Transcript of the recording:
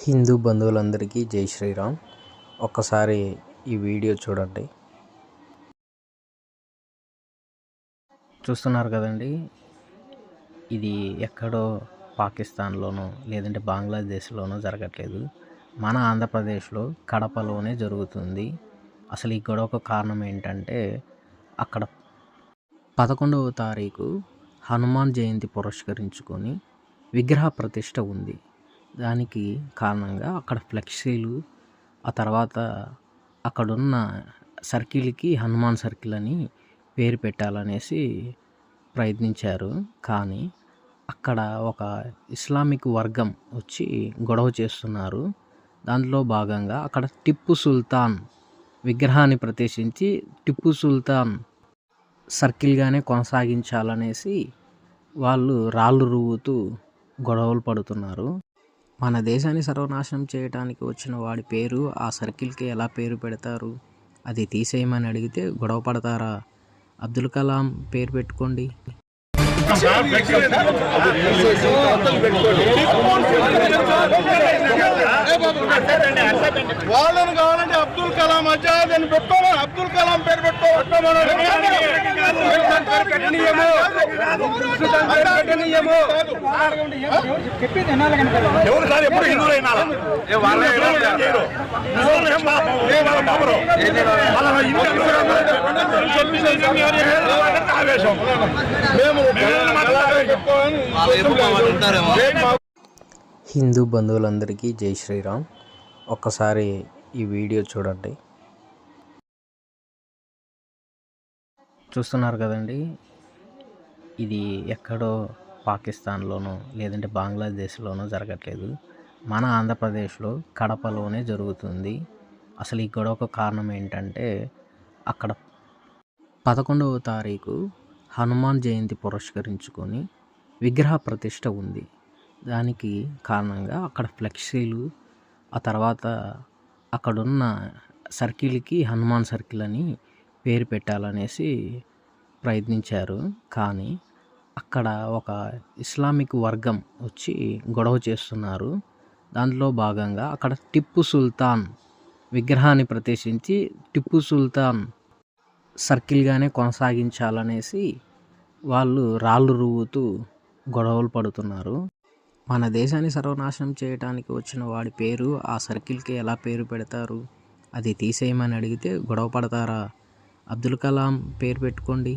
హిందూ బంధువులందరికీ జై శ్రీరామ్. ఒక్కసారి ఈ వీడియో చూడండి. చూస్తున్నారు కదండి, ఇది ఎక్కడో పాకిస్తాన్లోనో లేదంటే బంగ్లాదేశ్లోనో జరగట్లేదు, మన ఆంధ్రప్రదేశ్లో కడపలోనే జరుగుతుంది. అసలు ఈ గొడవకు కారణం ఏంటంటే, అక్కడ 11వ తారీఖు హనుమాన్ జయంతి పురస్కరించుకొని విగ్రహ ప్రతిష్ట ఉంది. దానికి కారణంగా అక్కడ ఫ్లెక్సీలు, ఆ తర్వాత అక్కడున్న సర్కిల్కి హనుమాన్ సర్కిల్ అని పేరు పెట్టాలనేసి ప్రయత్నించారు. కానీ అక్కడ ఒక ఇస్లామిక్ వర్గం వచ్చి గొడవ చేస్తున్నారు. దాంట్లో భాగంగా అక్కడ టిప్పు సుల్తాన్ విగ్రహాన్ని ప్రతిష్ఠించి టిప్పు సుల్తాన్ సర్కిల్గానే కొనసాగించాలనేసి వాళ్ళు రాళ్ళు రువ్వుతూ గొడవలు పడుతున్నారు. మన దేశాన్ని సర్వనాశనం చేయడానికి వచ్చిన వాడి పేరు ఆ సర్కిల్కి ఎలా పేరు పెడతారు? అది తీసేయమని అడిగితే గొడవ పడతారా? అబ్దుల్ కలాం పేరు పెట్టుకోండి. వాళ్ళని కావాలంటే అబ్దుల్ కలాం ఆజాద్ అని పెట్టుకోవాలి, అబ్దుల్ కలాం పేరు పెట్టుకోవాలి. ఎవరు సార్ ఎప్పుడు హిందువులైనా ఆవేశం మేము హిందూ బంధువులందరికీ జై శ్రీరామ్. ఒక్కసారి ఈ వీడియో చూడండి. చూస్తున్నారు కదండి, ఇది ఎక్కడో పాకిస్తాన్లోనో లేదంటే బంగ్లాదేశ్లోనో జరగట్లేదు, మన ఆంధ్రప్రదేశ్లో కడపలోనే జరుగుతుంది. అసలు ఈ గొడవకు కారణం ఏంటంటే, అక్కడ 11వ తారీఖు హనుమాన్ జయంతి పురస్కరించుకొని విగ్రహ ప్రతిష్ట ఉంది. దానికి కారణంగా అక్కడ ఫ్లెక్సీలు, ఆ తర్వాత అక్కడున్న సర్కిల్కి హనుమాన్ సర్కిల్ అని పేరు పెట్టాలనేసి ప్రయత్నించారు. కానీ అక్కడ ఒక ఇస్లామిక్ వర్గం వచ్చి గొడవ చేస్తున్నారు. దాంట్లో భాగంగా అక్కడ టిప్పు సుల్తాన్ విగ్రహాన్ని ప్రతిష్ఠించి టిప్పు సుల్తాన్ సర్కిల్గానే కొనసాగించాలనేసి వాళ్ళు రాళ్ళు రువ్వుతూ గొడవలు పడుతున్నారు. మన దేశాన్ని సర్వనాశనం చేయడానికి వచ్చిన వాడి పేరు ఆ సర్కిల్కి ఎలా పేరు పెడతారు? అది తీసేయమని అడిగితే గొడవ పడతారా? అబ్దుల్ కలాం పేరు పెట్టుకోండి.